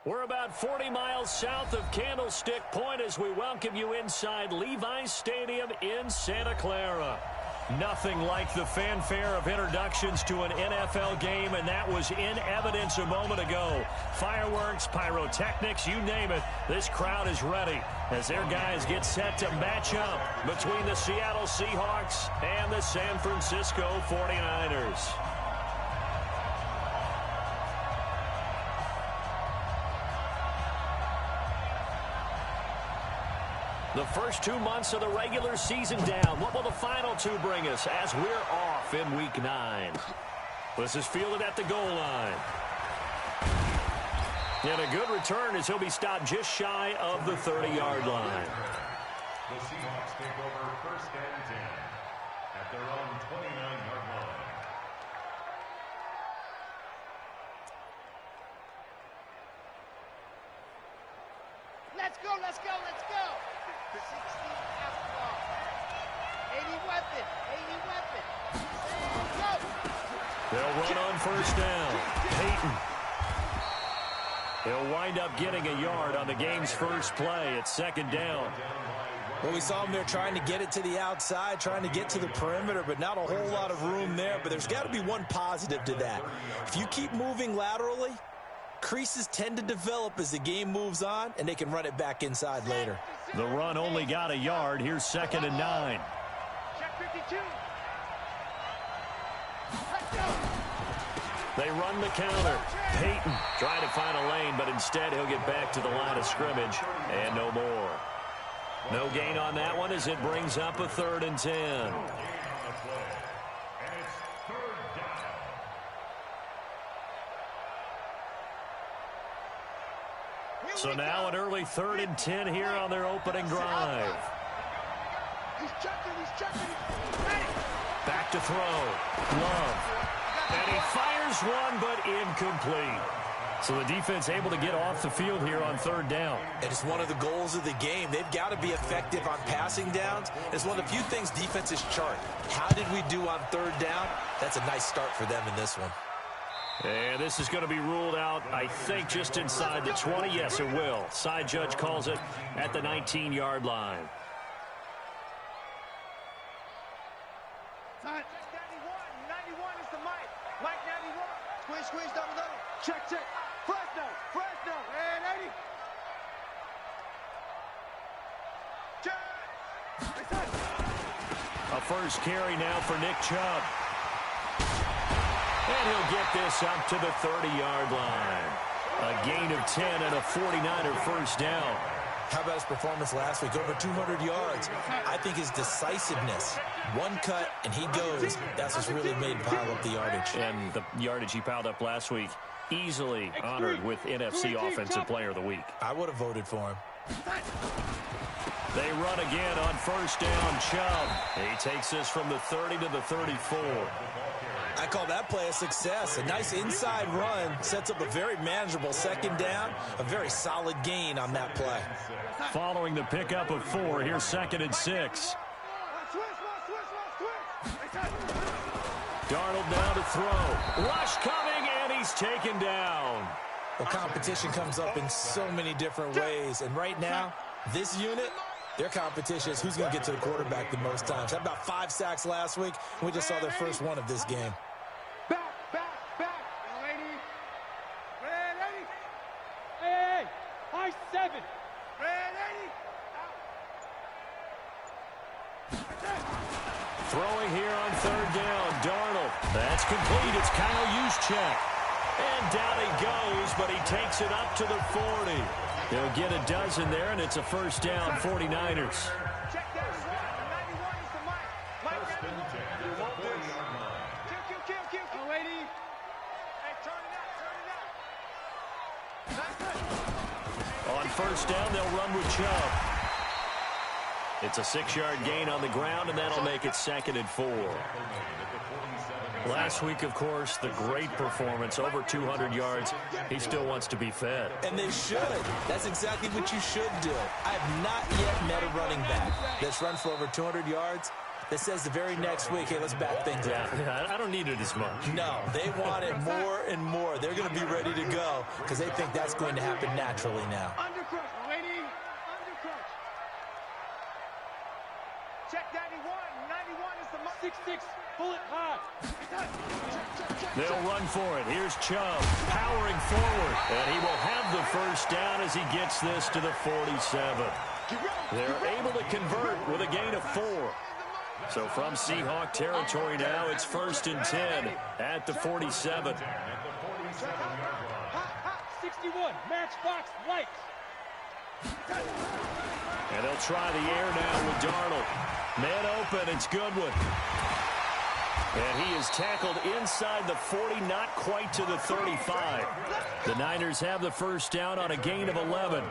We're about 40 miles south of Candlestick Point as we welcome you inside Levi's Stadium in Santa Clara. Nothing like the fanfare of introductions to an NFL game, and that was in evidence a moment ago. Fireworks, pyrotechnics, you name it. This crowd is ready as their guys get set to match up between the Seattle Seahawks and the San Francisco 49ers. The first 2 months of the regular season down. What will the final two bring us as we're off in Week 9? This is fielded at the goal line. And a good return as he'll be stopped just shy of the 30-yard line. The Seahawks take over first and 10 at their own 29-yard line. Let's go, let's go, let's go. 16 fastball. 80 weapon. 80 weapon. Go. They'll run on first down. Peyton. He'll wind up getting a yard on the game's first play. It's second down. Well, we saw him there trying to get it to the outside, trying to get to the perimeter, but not a whole lot of room there. But there's got to be one positive to that. If you keep moving laterally, creases tend to develop as the game moves on, and they can run it back inside later. The run only got a yard. Here's second and 9. Check 52. They run the counter. Peyton trying to find a lane, but instead he'll get back to the line of scrimmage and no more. No gain on that one as it brings up a 3rd and 10. So now an early 3rd and 10 here on their opening drive. He's checking. Back to throw. Love. And he fires one, but incomplete. So the defense able to get off the field here on 3rd down. And it's one of the goals of the game. They've got to be effective on passing downs. It's one of the few things defenses chart. How did we do on 3rd down? That's a nice start for them in this one. And this is going to be ruled out, I think, just inside the 20. Yes, it will. Side judge calls it at the 19-yard line. Time. 91 is the mic. Mike 91. Squeeze, double. Check. Fresno. And 80. Check. A first carry now for Nick Chubb. And he'll get this up to the 30-yard line. A gain of 10 and a 49er first down. How about his performance last week? Over 200 yards. I think his decisiveness. One cut, and he goes. That's what's really made him pile up the yardage. And the yardage he piled up last week, easily honored with NFC Offensive Player of the Week. I would have voted for him. They run again on first down. Chubb. He takes this from the 30 to the 34. I call that play a success. A nice inside run sets up a very manageable second down. A very solid gain on that play. Following the pickup of 4, here's 2nd and 6. Darnold now to throw. Rush coming, and he's taken down. Well, competition comes up in so many different ways. And right now, this unit, their competition is who's going to get to the quarterback the most times. Had about 5 sacks last week. We just saw their first one of this game. Back. Ready. Hey. High 7. Ready. Throwing here on 3rd down. Darnold. That's complete. It's Kyle Juszczyk. And down he goes, but he takes it up to the 40. He'll get a dozen there, and it's a first down, 49ers. Check that. 91 is the mic. Mike 91. You want this? Kill. Oh, 80. Hey, turn it out. On first down, they'll run with Chubb. It's a 6-yard gain on the ground, and that'll make it 2nd and 4. Last week, of course, the great performance, over 200 yards. He still wants to be fed. And they should. That's exactly what you should do. I have not yet met a running back that's run for over 200 yards that says the very next week, hey, let's back things up. Yeah, I don't need it as much. No, they want it more and more. They're going to be ready to go because they think that's going to happen naturally now. Undercrunch, lady. Undercrunch. Check 91. 91 is the 6-6. Pull it high. They'll run for it. Here's Chubb powering forward. And he will have the first down as he gets this to the 47. They're able to convert with a gain of 4. So from Seahawk territory now, it's 1st and 10 at the 47. 61, matchbox, lights. And they'll try the air now with Darnold. Man open, it's Goodwin. And he is tackled inside the 40, not quite to the 35. The Niners have the first down on a gain of 11.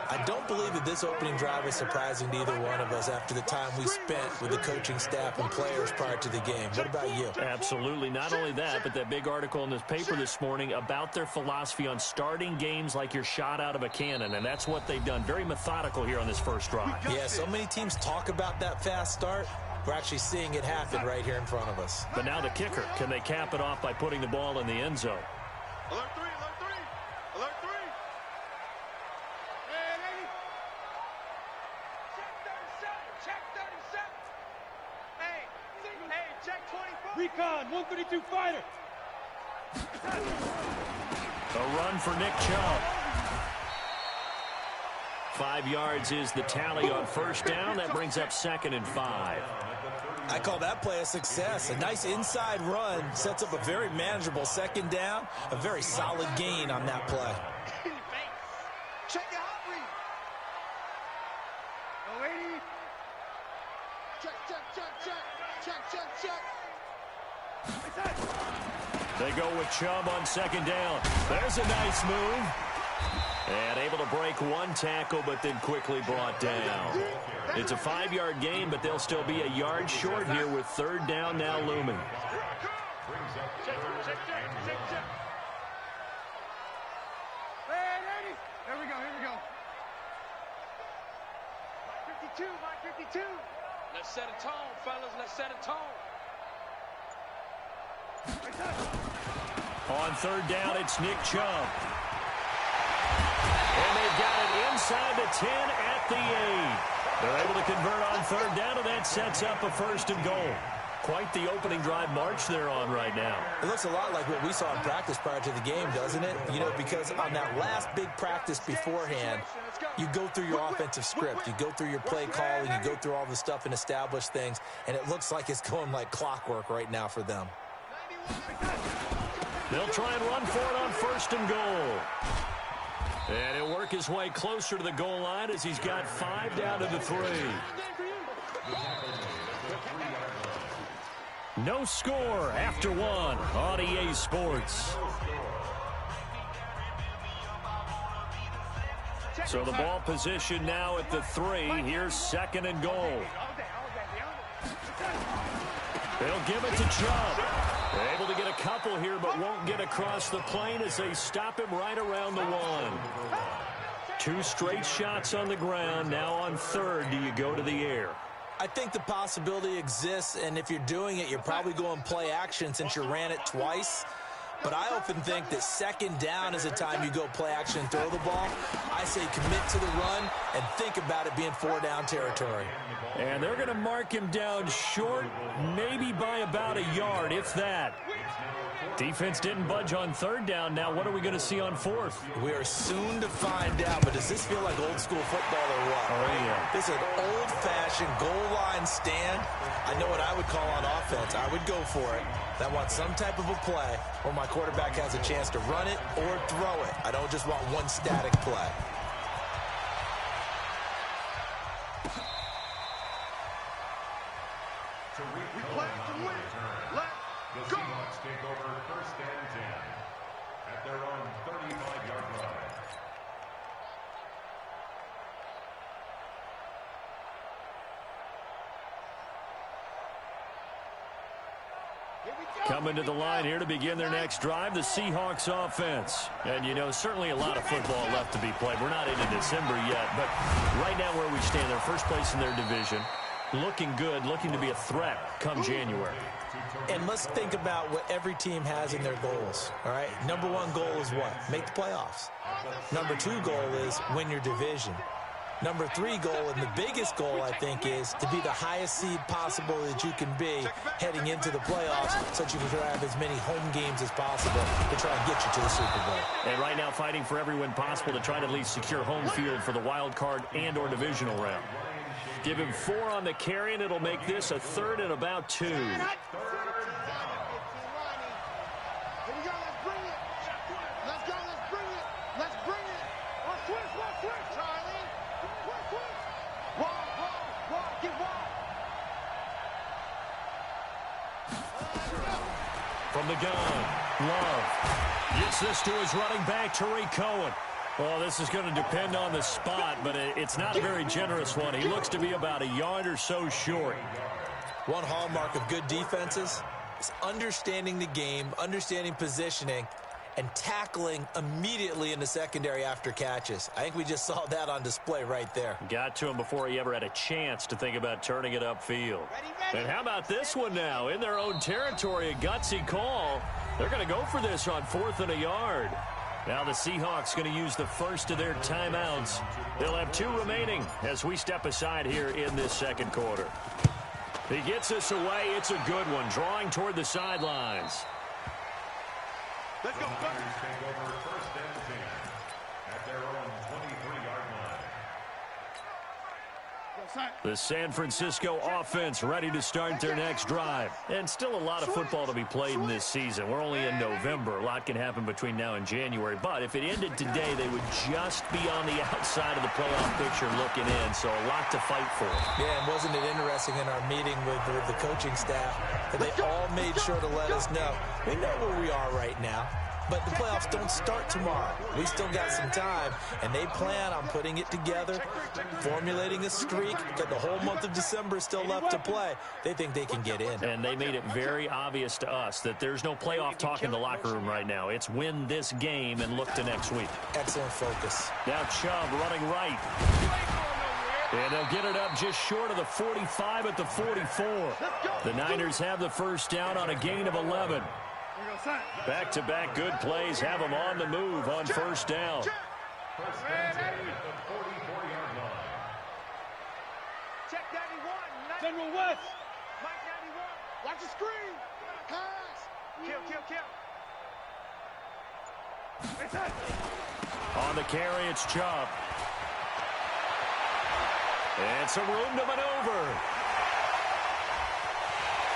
I don't believe that this opening drive is surprising to either one of us after the time we spent with the coaching staff and players prior to the game. What about you? Absolutely. Not only that, but that big article in this paper this morning about their philosophy on starting games like you're shot out of a cannon, and that's what they've done. Very methodical here on this first drive. Yeah, so many teams talk about that fast start. We're actually seeing it happen right here in front of us. But now the kicker. Can they cap it off by putting the ball in the end zone? Alert 3, alert 3, alert 3. Hey, lady. Check 37, check 37. Hey, check 24. Recon, 132 fighter. A run for Nick Chubb. 5 yards is the tally on first down. That brings up 2nd and 5. I call that play a success. A nice inside run sets up a very manageable 2nd down. A very solid gain on that play. Check it out, read. Oh, 80. Check. They go with Chubb on 2nd down. There's a nice move. And able to break one tackle, but then quickly brought down. It's a 5-yard gain, but they'll still be a yard short here with 3rd down now looming. Check. Hey, here we go. Mike 52. Let's set a tone, fellas. Let's set a tone. On 3rd down, it's Nick Chubb. And they've got it inside the 10 at the 8. They're able to convert on 3rd down, and that sets up a 1st and goal. Quite the opening drive march they're on right now. It looks a lot like what we saw in practice prior to the game, doesn't it? You know, because on that last big practice beforehand, you go through your offensive script. You go through your play calling. You go through all the stuff and establish things. And it looks like it's going like clockwork right now for them. They'll try and run for it on 1st and goal. And he'll work his way closer to the goal line as he's got 5 down to the 3. No score after 1 on EA Sports. So the ball position now at the 3. Here's 2nd and goal. They'll give it to Chubb. They're able to get a couple here, but won't get across the plane as they stop him right around the 1. 2 straight shots on the ground. Now on 3rd, do you go to the air? I think the possibility exists, and if you're doing it, you're probably going play action since you ran it twice. But I often think that 2nd down is the time you go play action and throw the ball. I say commit to the run and think about it being 4-down territory. And they're going to mark him down short, maybe by about a yard, if that. Defense didn't budge on 3rd down. Now what are we going to see on 4th? We are soon to find out, but does this feel like old school football or what? Oh, yeah. This is an old-fashioned goal line stand. I know what I would call on offense. I would go for it. I want some type of a play where my quarterback has a chance to run it or throw it. I don't just want one static play. The Seahawks take over 1st and 10 at their own 35-yard line. Coming to the line here to begin their next drive, the Seahawks offense. And, you know, certainly a lot of football left to be played. We're not into December yet, but right now where we stand, they're first place in their division. looking good, looking to be a threat come January. And let's think about what every team has in their goals, all right? Number one goal is what? Make the playoffs. Number two goal is win your division. Number three goal, and the biggest goal, I think, is to be the highest seed possible that you can be heading into the playoffs so that you can have as many home games as possible to try and get you to the Super Bowl. And right now fighting for every win possible to try to at least secure home field for the wild card and or divisional round. Give him 4 on the carry, and it'll make this a 3rd and about 2. From the gun, Love gets this to his running back, Tariq Cohen. Well, this is going to depend on the spot, but it's not a very generous one. He looks to be about a yard or so short. One hallmark of good defenses is understanding the game, understanding positioning, and tackling immediately in the secondary after catches. I think we just saw that on display right there. Got to him before he ever had a chance to think about turning it upfield. And how about this one now? In their own territory, a gutsy call. They're going to go for this on 4th and a yard. Now the Seahawks going to use the first of their timeouts. They'll have 2 remaining as we step aside here in this second quarter. He gets us away. It's a good one, drawing toward the sidelines. Let's go. Take over 1st and 10 at their own 23-yard line. The San Francisco offense ready to start their next drive. And still a lot of football to be played in this season. We're only in November. A lot can happen between now and January. But if it ended today, they would just be on the outside of the playoff picture looking in. So a lot to fight for. Yeah, and wasn't it interesting in our meeting with the coaching staff that they all made sure to let us know. We know where we are right now. But the playoffs don't start tomorrow. We still got some time, and they plan on putting it together, formulating a streak, that the whole month of December is still left to play. They think they can get in. And they made it very obvious to us that there's no playoff talk in the locker room right now. It's win this game and look to next week. Excellent focus. Now Chubb running right. And they'll get it up just short of the 45 at the 44. The Niners have the first down on a gain of 11. Back-to-back good plays have them on the move on first down. First and 10 at the 44-yard line. Check 91. General West. Mike 91. Watch the screen. Pass. Kill. On the carry, it's Chubb. And some room to maneuver.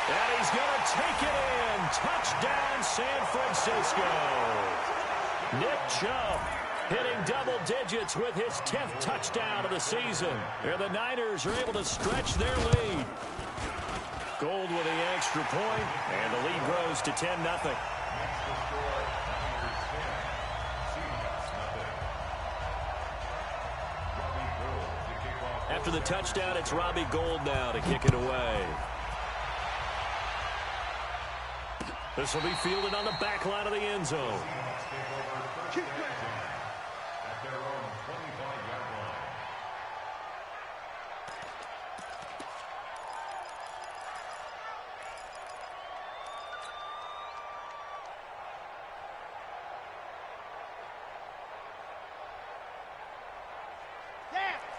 And he's going to take it in. Touchdown, San Francisco. Nick Chubb hitting double digits with his 10th touchdown of the season. And the Niners are able to stretch their lead. Gold with the extra point, and the lead grows to 10-0. After the touchdown, it's Robbie Gould now to kick it away. This will be fielded on the back line of the end zone. At their own 25-yard line.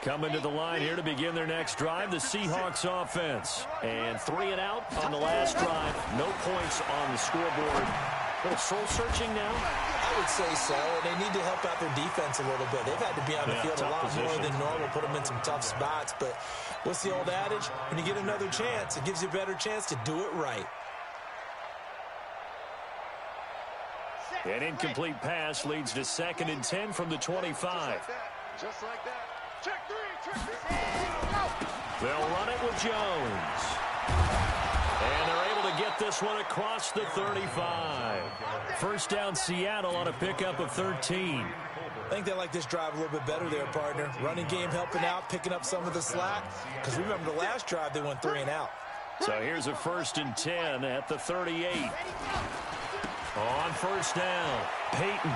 Coming to the line here to begin their next drive, the Seahawks offense. And 3 and out on the last drive. No points on the scoreboard. A little soul-searching now? I would say so, and they need to help out their defense a little bit. They've had to be on the field a lot more than normal, put them in some tough spots. But what's the old adage? When you get another chance, it gives you a better chance to do it right. An incomplete pass leads to 2nd and 10 from the 25. Just like that. Check 3. They'll run it with Jones. And they're able to get this one across the 35. First down, Seattle on a pickup of 13. I think they like this drive a little bit better there, partner. Running game helping out, picking up some of the slack. Because remember, the last drive, they went 3 and out. So here's a 1st and 10 at the 38. On first down, Peyton.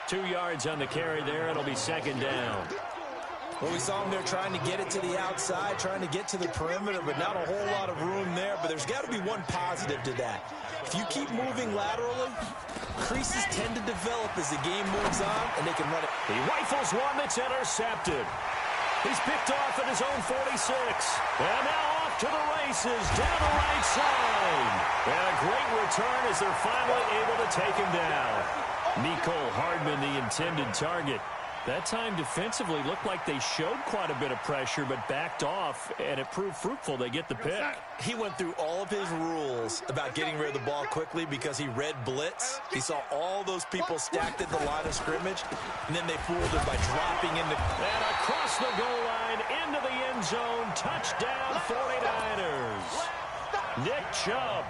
2 yards on the carry there. It'll be 2nd down. Well, we saw him there trying to get it to the outside, trying to get to the perimeter, but not a whole lot of room there. But there's got to be one positive to that. If you keep moving laterally, creases tend to develop as the game moves on, and they can run it. He rifles one that's intercepted. He's picked off at his own 46. And now off to the races, down the right side. And a great return as they're finally able to take him down. Nicole Hardman, the intended target. That time defensively looked like they showed quite a bit of pressure but backed off, and it proved fruitful. They get the pick. He went through all of his rules about getting rid of the ball quickly because he read blitz. He saw all those people stacked at the line of scrimmage, and then they fooled him by dropping in the... And across the goal line, into the end zone, touchdown 49ers. Nick Chubb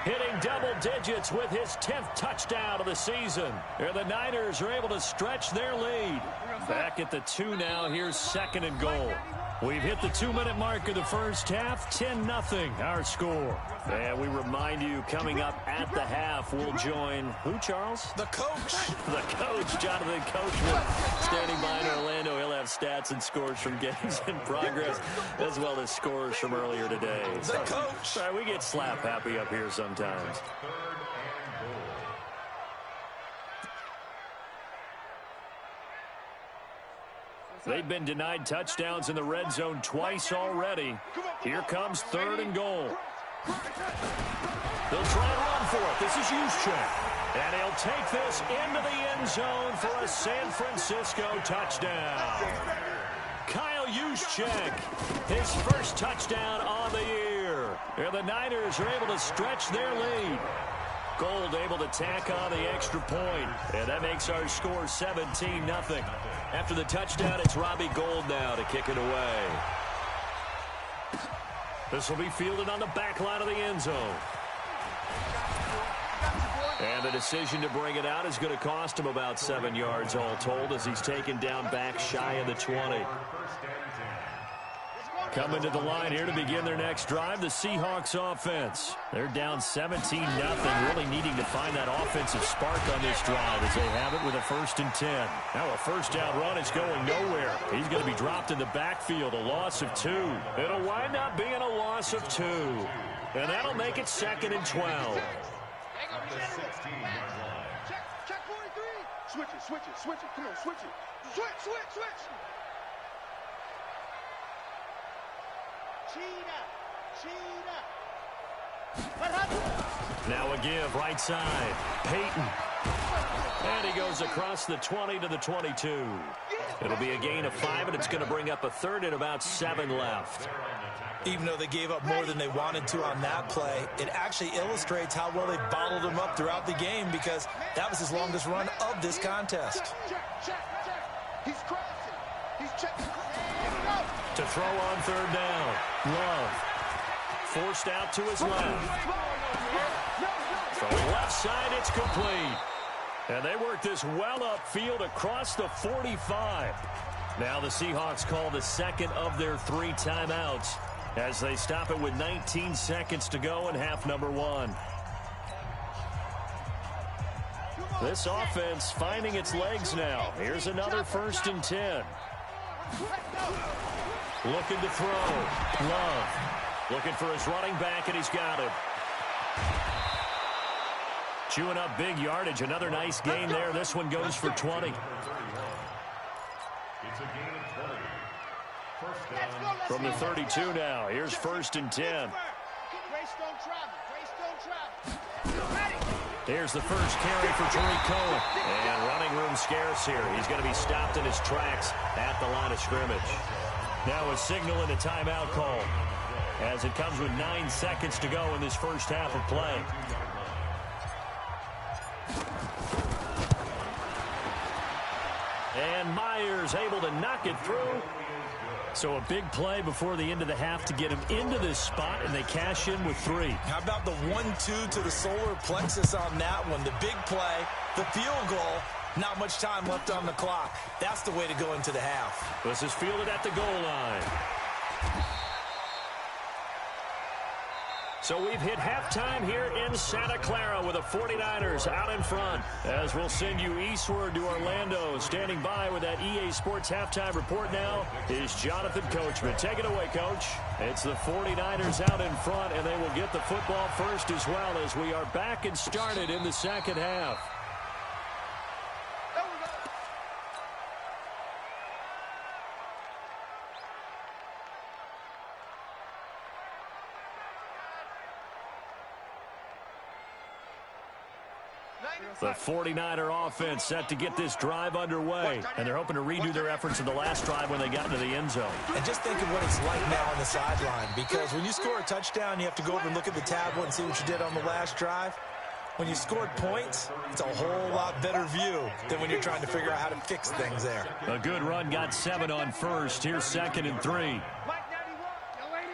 hitting double digits with his 10th touchdown of the season. And the Niners are able to stretch their lead. Back at the 2 now. Here's 2nd and goal. We've hit the 2-minute mark of the first half. 10-0 our score. And we remind you, coming up at the half, we'll join who, Charles? The coach. The coach, Jonathan Coachman, standing by in Orlando. He'll have stats and scores from games in progress, as well as scores from earlier today. The coach. Sorry, we get slap happy up here sometimes. They've been denied touchdowns in the red zone twice already. Here comes 3rd and goal. They'll try and run for it. This is Juszczyk. And he'll take this into the end zone for a San Francisco touchdown. Kyle Juszczyk, his first touchdown on the year. And the Niners are able to stretch their lead. Gold able to tack on the extra point. And that makes our score 17-0. After the touchdown, it's Robbie Gould now to kick it away. This will be fielded on the back line of the end zone. And the decision to bring it out is going to cost him about 7 yards all told as he's taken down back shy of the 20. Coming to the line here to begin their next drive, the Seahawks offense. They're down 17-0, really needing to find that offensive spark on this drive as they have it with a 1st and 10. Now a first down run is going nowhere. He's going to be dropped in the backfield, a loss of 2. It'll wind up being a loss of 2. And that'll make it 2nd and 12. Check 43. Switch it. Come on, switch it. Switch. Cheetah. Now a give, right side. Peyton. And he goes across the 20 to the 22. It'll be a gain of 5, and it's going to bring up a 3rd and about 7 left. Even though they gave up more than they wanted to on that play, it actually illustrates how well they bottled him up throughout the game because that was his longest run of this contest. Check. He's crossing. He's checking. To throw on 3rd down. Love. Forced out to his left. From the left side, it's complete. And they work this well upfield across the 45. Now the Seahawks call the 2nd of their 3 timeouts as they stop it with 19 seconds to go in half number 1. This offense finding its legs now. Here's another 1st and 10. Looking to throw. Love. Looking for his running back, and he's got him. Chewing up big yardage. Another nice gain there. This one goes for 20. It's a gain of 20. First down. From the 32 now. Here's 1st and 10. Here's the first carry for Tariq Cohen. And running room scarce here. He's going to be stopped in his tracks at the line of scrimmage. Now a signal and a timeout call as it comes with 9 seconds to go in this first half of play. And Myers able to knock it through. So a big play before the end of the half to get him into this spot, and they cash in with 3. How about the 1-2 to the solar plexus on that one? The big play, the field goal, not much time left on the clock. That's the way to go into the half. This is fielded at the goal line. So we've hit halftime here in Santa Clara with the 49ers out in front. As we'll send you eastward to Orlando. Standing by with that EA Sports halftime report now is Jonathan Coachman. Take it away, Coach. It's the 49ers out in front, and they will get the football first as well as we are back and started in the second half. The 49er offense set to get this drive underway, and they're hoping to redo their efforts in the last drive when they got into the end zone. And just think of what it's like now on the sideline, because when you score a touchdown, you have to go over and look at the tablet and see what you did on the last drive. When you scored points, it's a whole lot better view than when you're trying to figure out how to fix things there. A good run got 7 on first. Here's 2nd and 3. Mike 91, young lady.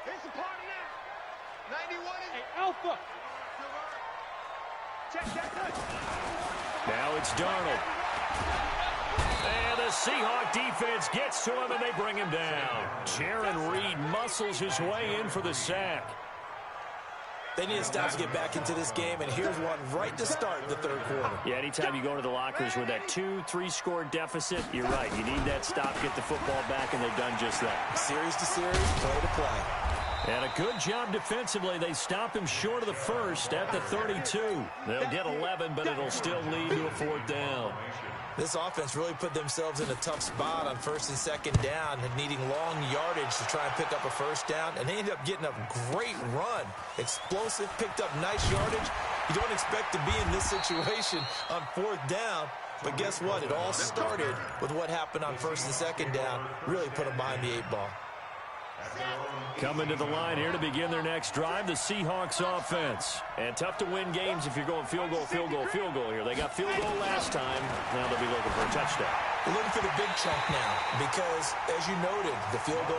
It's a party now. 91 is hey, Alpha. Check that. Now it's Darnold. And the Seahawk defense gets to him, and they bring him down. Jaron Reed muscles his way in for the sack. They need to stop to get back into this game, and here's one right to start the third quarter. Yeah, anytime you go to the lockers with that 2-3 score deficit, you're right. You need that stop, get the football back, and they've done just that. Series to series, play to play. And a good job defensively. They stop him short of the first at the 32. They'll get 11, but it'll still lead to a 4th down. This offense really put themselves in a tough spot on 1st and 2nd down and needing long yardage to try and pick up a 1st down. And they ended up getting a great run. Explosive, picked up nice yardage. You don't expect to be in this situation on 4th down. But guess what? It all started with what happened on 1st and 2nd down. Really put them behind the 8 ball. Coming to the line here to begin their next drive, the Seahawks offense. And tough to win games if you're going field goal, field goal, field goal here. They got field goal last time. Now they'll be looking for a touchdown. They're looking for the big chunk now because, as you noted, the field goal.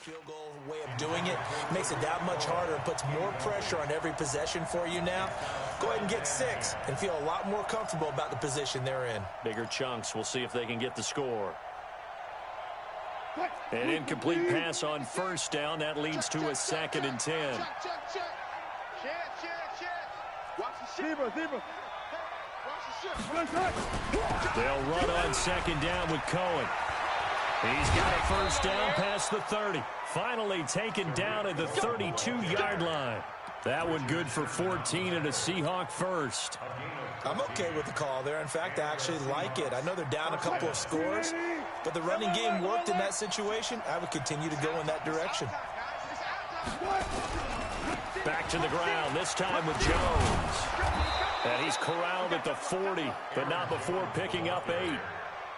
Field goal way of doing it makes it that much harder and puts more pressure on every possession for you now. Go ahead and get 6 and feel a lot more comfortable about the position they're in. Bigger chunks. We'll see if they can get the score. An incomplete pass on 1st down. That leads to a 2nd and 10. They'll run on 2nd down with Cohen. He's got a 1st down past the 30. Finally taken down at the 32-yard line. That one good for 14 and a Seahawk 1st. I'm okay with the call there. In fact, I actually like it. I know they're down a couple of scores, but the running game worked in that situation. I would continue to go in that direction. Back to the ground, this time with Jones. And he's corralled at the 40, but not before picking up 8.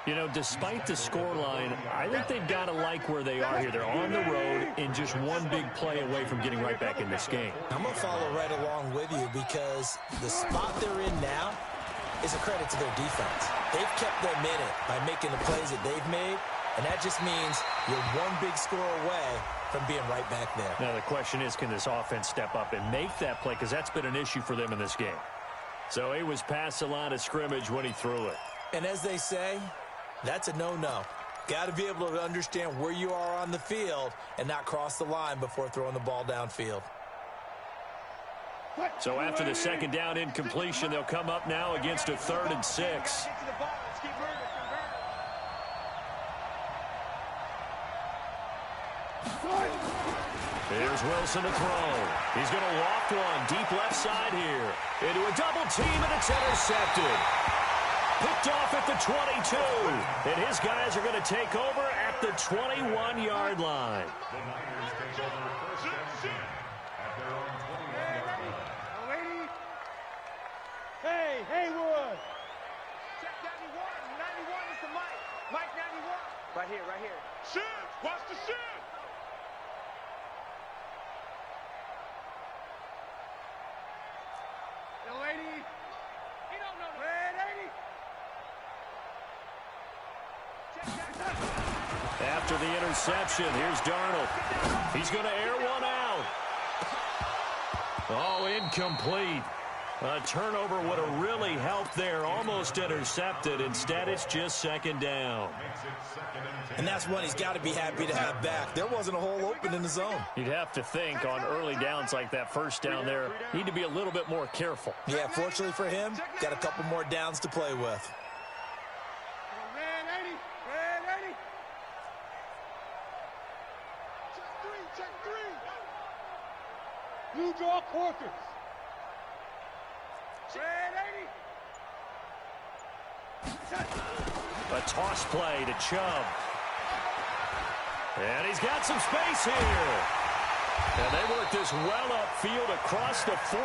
You know, despite the scoreline, I think they've got to like where they are here. They're on the road and just one big play away from getting right back in this game. I'm going to follow right along with you because the spot they're in now is a credit to their defense. They've kept them in it by making the plays that they've made, and that just means you're one big score away from being right back there. Now, the question is, can this offense step up and make that play? Because that's been an issue for them in this game. So he was past the line of scrimmage when he threw it. And as they say, that's a no-no. Got to be able to understand where you are on the field and not cross the line before throwing the ball downfield. So after the 2nd down incompletion, they'll come up now against a 3rd and 6. Here's Wilson to throw. He's going to loft one deep left side here. Into a double team, and it's intercepted. Picked off at the 22. And his guys are going to take over at the 21-yard line. The Niners take over 1st and 10 at their own 21-yard line. Hey, Haywood. Check 91. 91 is the Mike. Mike 91. Right here, right here. Shoot. Watch the shoot. Young lady. Red 80. Check that. after the interception. Here's Darnold. He's going to air one out. Oh, incomplete. A turnover would have really helped there. Almost intercepted. Instead, it's just second down. And that's one he's got to be happy to have back. There wasn't a hole open in the zone. You'd have to think on early downs like that first down there, need to be a little bit more careful. Yeah, fortunately for him, got a couple more downs to play with. Check three. Blue draw quarters. A toss play to Chubb. And he's got some space here. And they work this well upfield across the 45.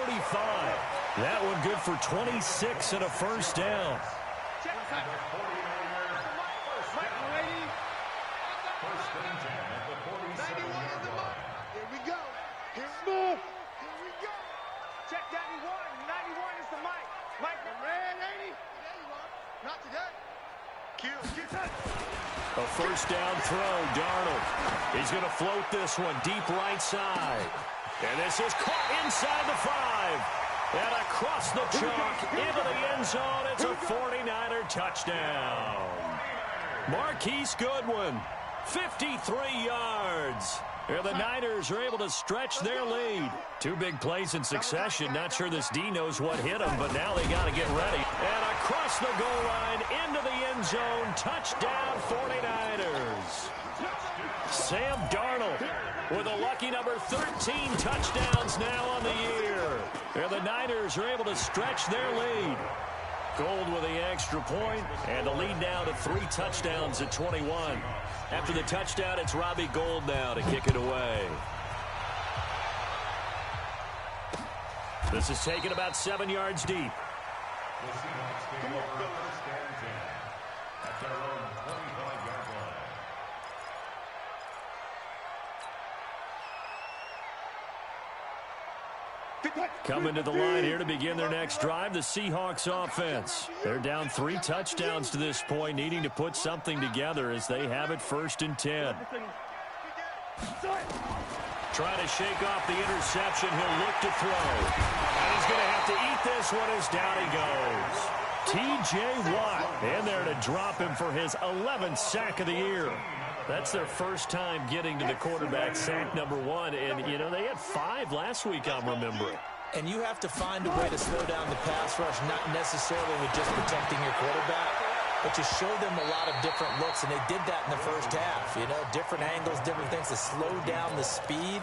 That one good for 26 and a first down. Here we go. Here we go. Check 91. 91 is the mic. Mike, red 80. There you are. Not today. Kill. A first down throw, Darnold. He's going to float this one deep right side. And this is caught inside the 5. And across the chalk into the end zone. It's a 49er touchdown. Marquise Goodwin, 53 yards. And the Niners are able to stretch their lead. Two big plays in succession. Not sure this D knows what hit him, but now they got to get ready. And across the goal line into the end zone. Touchdown 49ers. Sam Darnold with a lucky number 13 touchdowns now on the year. And the Niners are able to stretch their lead. Gold with the extra point, and the lead now to 3 touchdowns at 21. After the touchdown, it's Robbie Gould now to kick it away. This is taken about 7 yards deep. The Seahawks take over first and 10 at their own 25-yard line. Coming to the line here to begin their next drive, the Seahawks offense. They're down 3 touchdowns to this point, needing to put something together as they have it first and 10. Trying to shake off the interception. He'll look to throw. And he's going to have to eat this one as down he goes. T.J. Watt in there to drop him for his 11th sack of the year. That's their first time getting to the quarterback sack number 1. And, you know, they had 5 last week, I'm remembering. And you have to find a way to slow down the pass rush, not necessarily with just protecting your quarterback, but to show them a lot of different looks. And they did that in the first half. You know, different angles, different things to slow down the speed.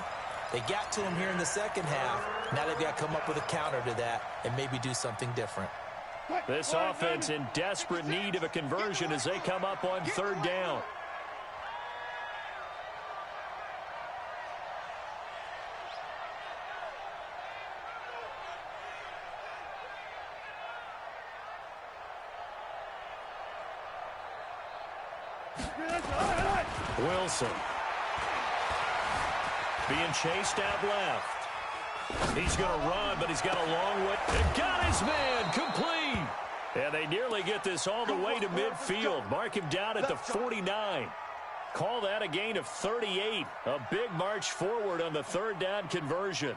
They got to him here in the second half. Now they've got to come up with a counter to that and maybe do something different. This offense in desperate need of a conversion as they come up on third down. Wilson being chased out left. He's going to run, but he's got a long way. And got his man complete. And they nearly get this all the way to midfield. Mark him down at the 49. Call that a gain of 38. A big march forward on the third down conversion.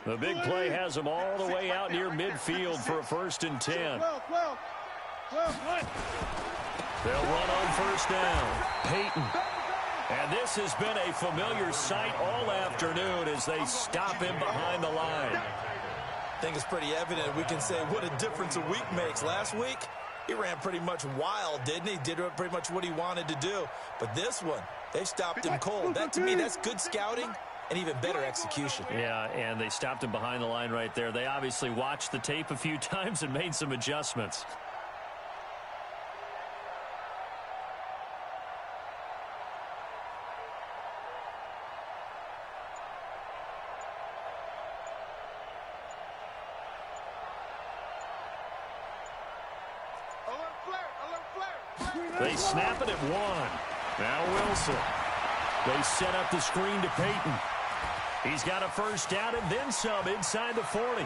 The big play has them all the way out near midfield for a first and 10. They'll run on first down. Peyton. And this has been a familiar sight all afternoon as they stop him behind the line. I think it's pretty evident. We can say what a difference a week makes. Last week, he ran pretty much wild, didn't he? Did pretty much what he wanted to do. But this one, they stopped him cold. That, to me, that's good scouting and even better execution. Yeah, and they stopped him behind the line right there. They obviously watched the tape a few times and made some adjustments. They snap it at 1. Now Wilson. They set up the screen to Peyton. He's got a first down and then some inside the 40.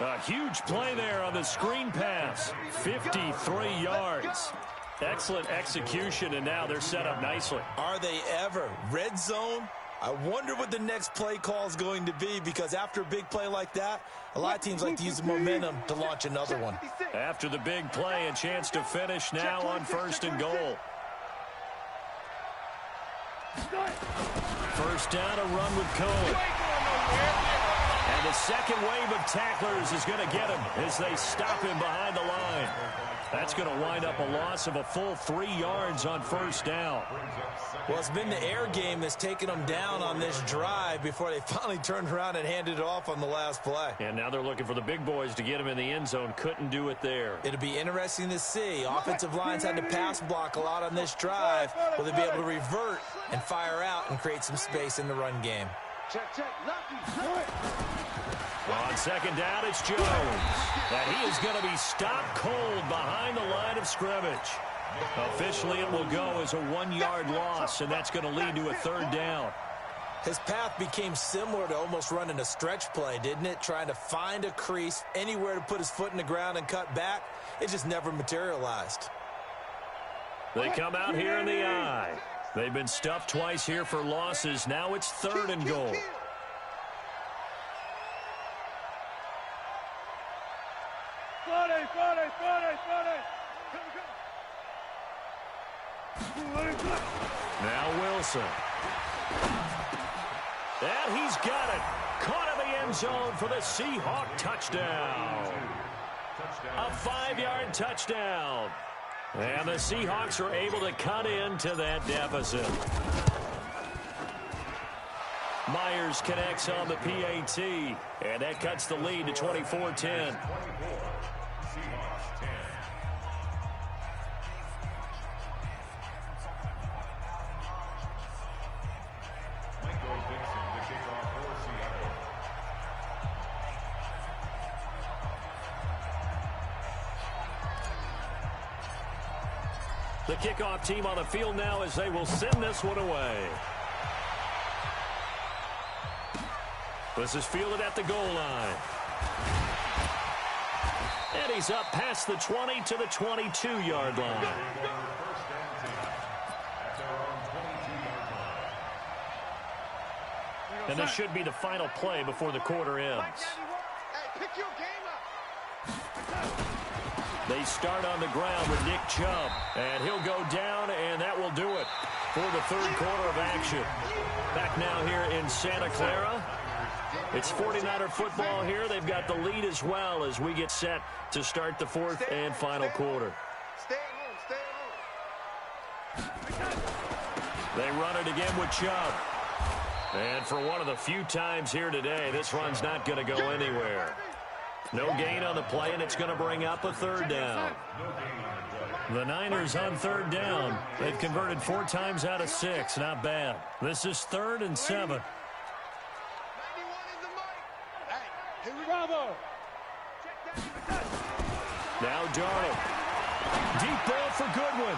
A huge play there on the screen pass. 53 yards. Excellent execution, and now they're set up nicely. Are they ever? Red zone? I wonder what the next play call is going to be, because after a big play like that, a lot of teams like to use the momentum to launch another one. After the big play, a chance to finish now on 1st and goal. First down, a run with Cohen. And the second wave of tacklers is going to get him as they stop him behind the line. That's going to wind up a loss of a full 3 yards on 1st down. Well, it's been the air game that's taken them down on this drive before they finally turned around and handed it off on the last play. And now they're looking for the big boys to get him in the end zone. Couldn't do it there. It'll be interesting to see. Offensive lines had to pass block a lot on this drive. Will they be able to revert and fire out and create some space in the run game? On 2nd down, it's Jones. And he is going to be stopped cold behind the line of scrimmage. Officially, it will go as a 1-yard loss, and that's going to lead to a 3rd down. His path became similar to almost running a stretch play, didn't it? Trying to find a crease, anywhere to put his foot in the ground and cut back. It just never materialized. They come out here in the I. They've been stuffed twice here for losses. Now it's 3rd and goal. Now Wilson. And he's got it. Caught in the end zone for the Seahawk touchdown. A 5-yard touchdown. And the Seahawks are able to cut into that deficit. Myers connects on the PAT, and that cuts the lead to 24-10. The kickoff team on the field now as they will send this one away. This is fielded at the goal line. And he's up past the 20 to the 22-yard line. And this should be the final play before the quarter ends. They start on the ground with Nick Chubb, and he'll go down, and that will do it for the 3rd quarter of action. Back now here in Santa Clara. It's 49er football here. They've got the lead as well as we get set to start the 4th and final quarter. They run it again with Chubb. And for one of the few times here today, this run's not going to go anywhere. No gain on the play, and it's going to bring up a 3rd down. The Niners on 3rd down. They've converted 4 times out of 6. Not bad. This is 3rd and 7. Now Darnold. Deep ball for Goodwin.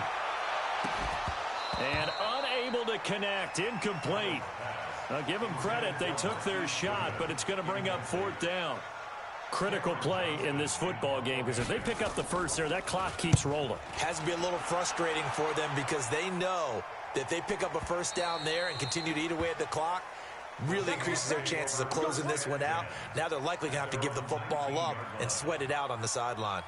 And unable to connect. Incomplete. I'll give them credit. They took their shot, but it's going to bring up 4th down. Critical play in this football game, because if they pick up the first there, that clock keeps rolling. Has to be a little frustrating for them, because they know that if they pick up a 1st down there and continue to eat away at the clock, really increases their chances of closing this one out. Now they're likely going to have to give the football up and sweat it out on the sideline.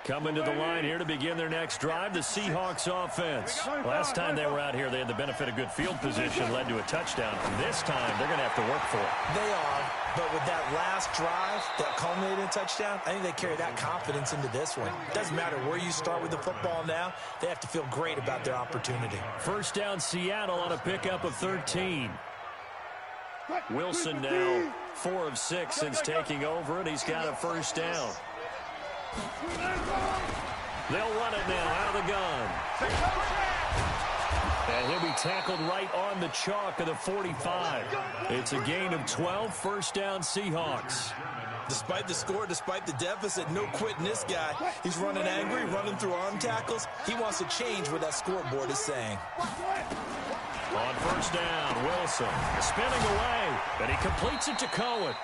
Coming to the line here to begin their next drive, the Seahawks offense. Last time they were out here, they had the benefit of good field position, led to a touchdown. This time, they're going to have to work for it. They are, but with that last drive that culminated in a touchdown, I think they carry that confidence into this one. It doesn't matter where you start with the football now. They have to feel great about their opportunity. First down, Seattle on a pickup of 13. Wilson now 4 of 6 since taking over, and he's got a 1st down. They'll run it now out of the gun. And he'll be tackled right on the chalk of the 45. It's a gain of 12, 1st down Seahawks. Despite the score, despite the deficit, no quitting this guy. He's running angry, running through arm tackles. He wants to change what that scoreboard is saying. On first down, Wilson spinning away, and he completes it to Cohen.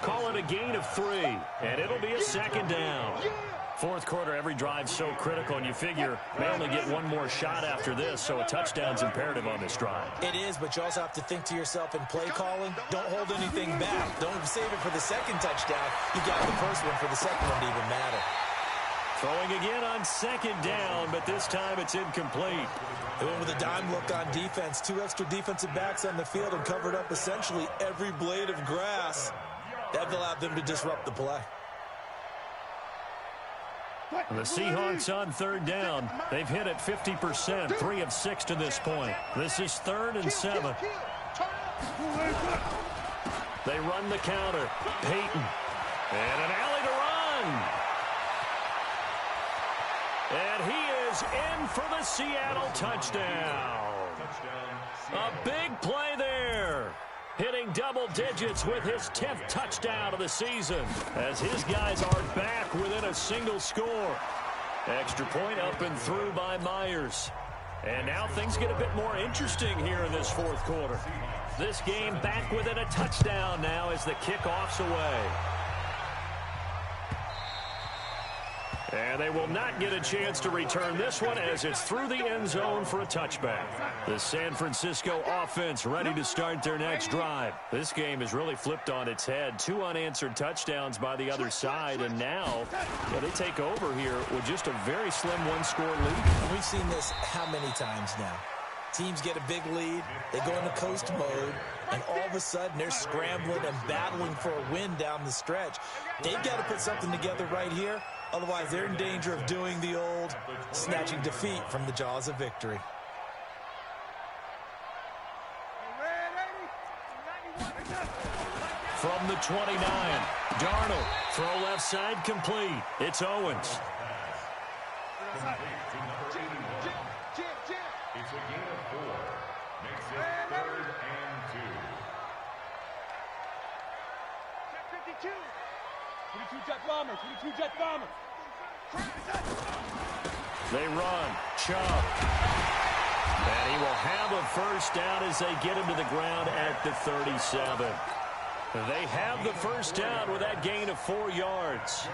Call it a gain of 3, and it'll be a second down. Fourth quarter, every drive's so critical, and you figure they only get one more shot after this, so a touchdown's imperative on this drive. It is, but you also have to think to yourself in play calling, don't hold anything back. Don't save it for the second touchdown. You got the first one for the second one to even matter. Throwing again on second down, but this time it's incomplete. They went with a dime look on defense. 2 extra defensive backs on the field and covered up essentially every blade of grass. That allowed them to disrupt the play. The Seahawks on third down. They've hit it 50%, 3 of 6 to this point. This is 3rd and 7. They run the counter. Peyton. And an alley to run. And he is in for the Seattle touchdown. A big play there. Hitting double digits with his 10th touchdown of the season as his guys are back within a single score. Extra point up and through by Myers. And now things get a bit more interesting here in this fourth quarter. This game back within a touchdown now as the kickoff's away. And they will not get a chance to return this one as it's through the end zone for a touchback. The San Francisco offense ready to start their next drive. This game has really flipped on its head. 2 unanswered touchdowns by the other side, and now they take over here with just a very slim 1-score lead. We've seen this how many times now? Teams get a big lead, they go into coast mode, and all of a sudden they're scrambling and battling for a win down the stretch. They've got to put something together right here. Otherwise, they're in danger of doing the old snatching defeat from the jaws of victory. From the 29, Darnold, throw left side complete. It's Owens. It's a gain of 4. Makes it 3rd and 2. Check 52. 22 Jet Bomber, 22 Jet Bomber. They run. Chubb. And he will have a first down as they get him to the ground at the 37. They have the first down with that gain of 4 yards.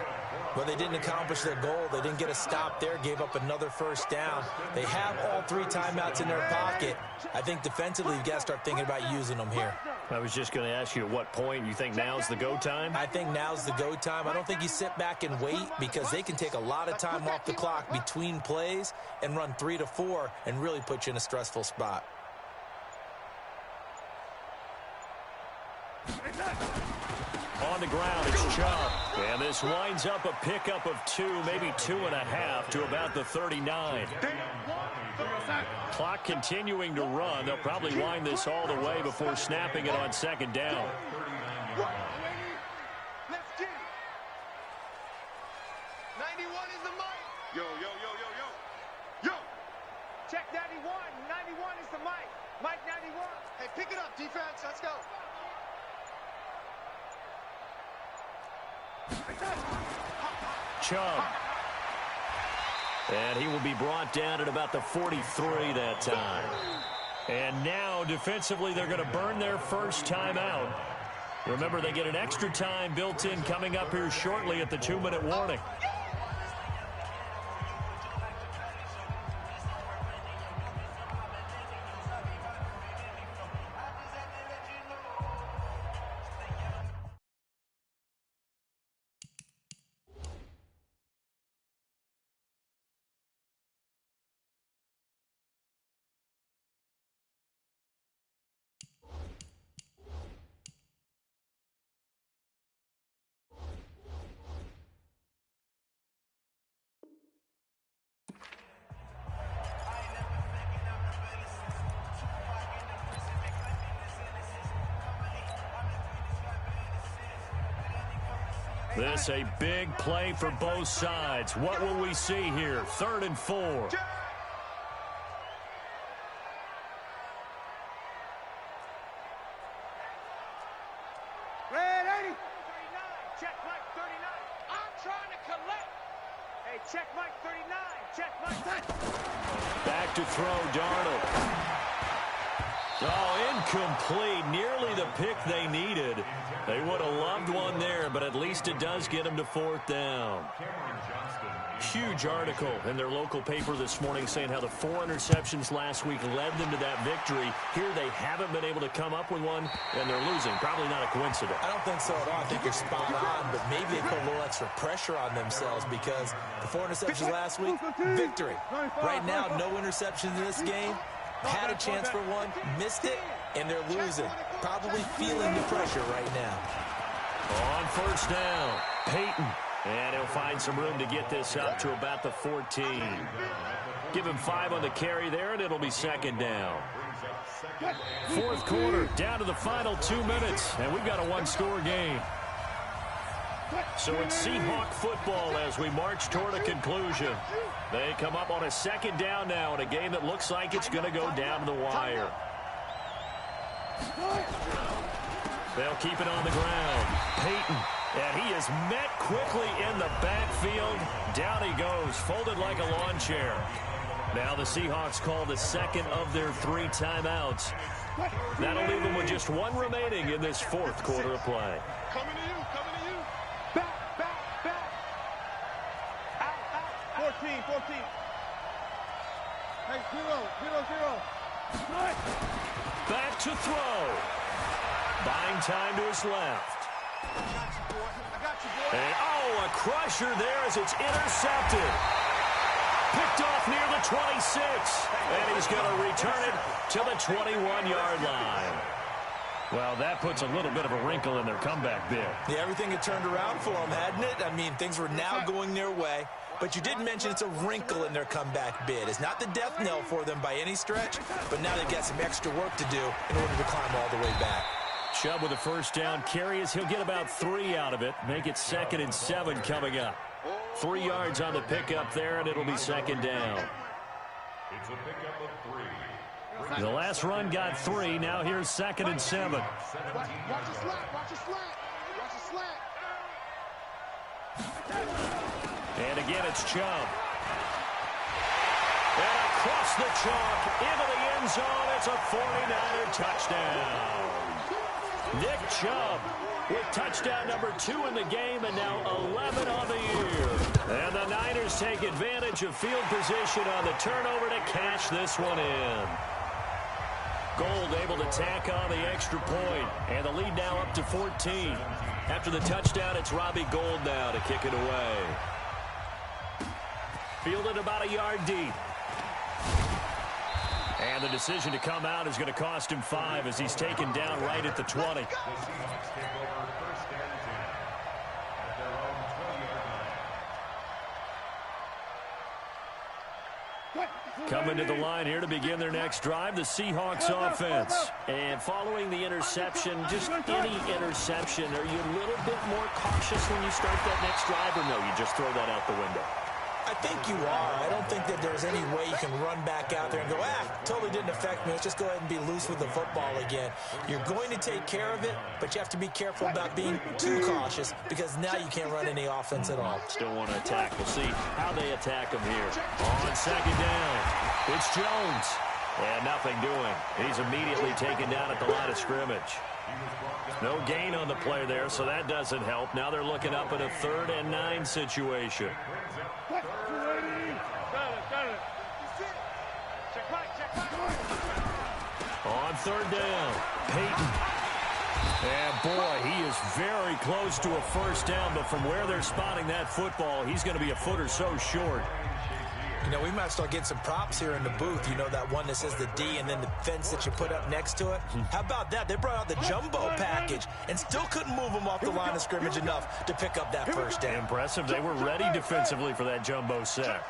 Well, they didn't accomplish their goal. They didn't get a stop there, gave up another first down. They have all 3 timeouts in their pocket. I think defensively, you've got to start thinking about using them here. I was just going to ask you at what point you think now's the go time? I think now's the go time. I don't think you sit back and wait because they can take a lot of time off the clock between plays and run 3 to 4 and really put you in a stressful spot. On the ground, it's Chubb. And this winds up a pickup of 2, maybe 2.5 to about the 39. Clock continuing to run. They'll probably wind this all the way before snapping it on second down. Let's get it. 91 is the mic. Yo, yo, yo, yo, yo. Yo. Check 91. 91 is the mic. Mike 91. Hey, pick it up, defense. Let's go. Chubb. And he will be brought down at about the 43 that time. And now, defensively, they're going to burn their first timeout. Remember, they get an extra time built in coming up here shortly at the 2-minute warning. This a big play for both sides. What will we see here? 3rd and 4. Red 80. Check Mike 39. I'm trying to collect. Hey, check Mike 39. Check Mike 39. Back to throw, Darnold. Oh, incomplete. Nearly the pick they needed. They would have loved one there, but at least it does get them to 4th down. Huge article in their local paper this morning saying how the 4 interceptions last week led them to that victory. Here they haven't been able to come up with one, and they're losing. Probably not a coincidence. I don't think so at all. I think you're spot on, but maybe they put a little extra pressure on themselves because the 4 interceptions last week, victory. Right now, no interceptions in this game. Had a chance for one, missed it, and they're losing. Probably feeling the pressure right now. On 1st down, Peyton. And he'll find some room to get this up to about the 14. Give him 5 on the carry there, and it'll be 2nd down. 4th quarter, down to the final 2 minutes, and we've got a 1-score game. So it's Seahawk football as we march toward a conclusion. They come up on a 2nd down now in a game that looks like it's going to go down to the wire. They'll keep it on the ground. Peyton. And he is met quickly in the backfield. Down he goes, folded like a lawn chair. Now the Seahawks call the 2nd of their 3 timeouts. That'll leave them with just 1 remaining in this 4th quarter of play. Coming to you, coming to you. Back, back, back. Out, 14, 14. Hey, 0, 0, 0. Back to throw. Buying time to his left. And, a crusher there as it's intercepted. Picked off near the 26. And he's going to return it to the 21-yard line. Well, that puts a little bit of a wrinkle in their comeback bid. Yeah, everything had turned around for them, hadn't it? I mean, things were now going their way. But you did mention it's a wrinkle in their comeback bid. It's not the death knell for them by any stretch, but now they've got some extra work to do in order to climb all the way back. Chubb with a 1st down carry as he'll get about 3 out of it. Make it 2nd and 7 coming up. 3 yards on the pickup there, and it'll be 2nd down. It's a pickup of 3. The last run got 3. Now here's 2nd and 7. Watch your slant, watch your slant. Watch your slant. And again, it's Chubb. And across the chalk, into the end zone. It's a 49er touchdown. Nick Chubb with touchdown number 2 in the game, and now 11 on the year. And the Niners take advantage of field position on the turnover to cash this one in. Gold able to tack on the extra point, and the lead now up to 14. After the touchdown, it's Robbie Gould now to kick it away. Fielded about a yard deep. And the decision to come out is going to cost him 5 as he's taken down right at the 20. The Seahawks take over 1st and 10 at their own 20-yard line. Coming to the line here to begin their next drive, the Seahawks offense. And following the interception, just any interception, are you a little bit more cautious when you start that next drive, or no, you just throw that out the window? I think you are. I don't think that there's any way you can run back out there and go, totally didn't affect me. Let's just go ahead and be loose with the football again. You're going to take care of it, but you have to be careful about being too cautious because now you can't run any offense at all. Still want to attack. We'll see how they attack him here. On 2nd down, it's Jones. And nothing doing. He's immediately taken down at the line of scrimmage. No gain on the play there, so that doesn't help. Now they're looking up at a 3rd and 9 situation. On 3rd down, Peyton. And boy, he is very close to a 1st down, but from where they're spotting that football, he's going to be a foot or so short. You know, we might start getting some props here in the booth. You know, that one that says the D and then the fence that you put up next to it. How about that? They brought out the jumbo package and still couldn't move them off the line of scrimmage enough to pick up that 1st down. Impressive. They were ready defensively for that jumbo set.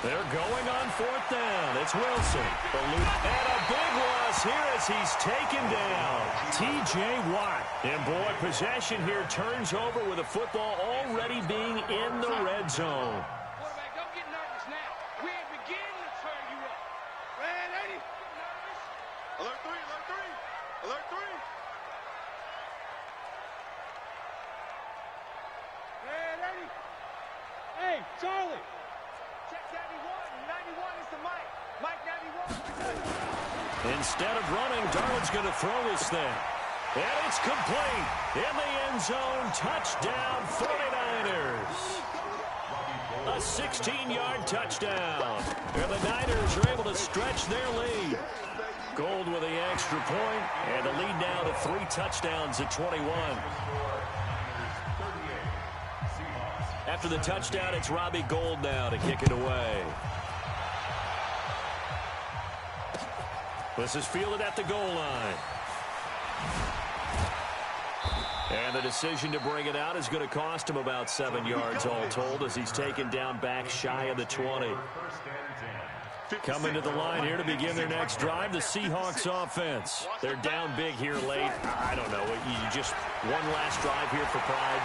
They're going on 4th down. It's Wilson. And a big loss here as he's taken down. T.J. Watt. And boy, possession here turns over with the football already being in the red zone. Quarterback, don't get nervous now. We ain't beginning to turn you up. Man, ain't he? Alert 3, alert 3, alert 3. Hey, Charlie! Check 91. 91 is the Mike. Mike 91. Instead of running, Darnold's going to throw this thing. And it's complete. In the end zone, touchdown 49ers. A 16-yard touchdown. And the Niners are able to stretch their lead. Gold with the extra point, and the lead now to 3 touchdowns at 21. After the touchdown, it's Robbie Gould now to kick it away. This is fielded at the goal line. And the decision to bring it out is going to cost him about 7 yards all told as he's taken down back shy of the 20. Coming to the line here to begin their next drive, the Seahawks offense. They're down big here late. I don't know. You just one last drive here for pride.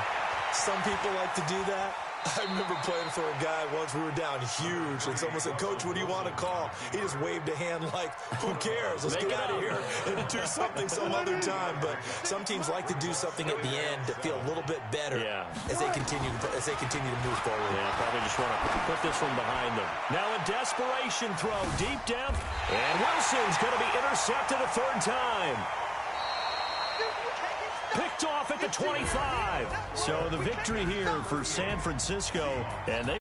Some people like to do that. I remember playing for a guy once. We were down huge, and someone said, "Coach, what do you want to call?" He just waved a hand like, "Who cares? Let's get out of here and do something some other time." But some teams like to do something at the end to feel a little bit better as they continue to move forward. Yeah, probably just want to put this one behind them. Now a desperation throw deep down, and Wilson's going to be intercepted a third time. Picked off at the 25. So the victory here for San Francisco, and they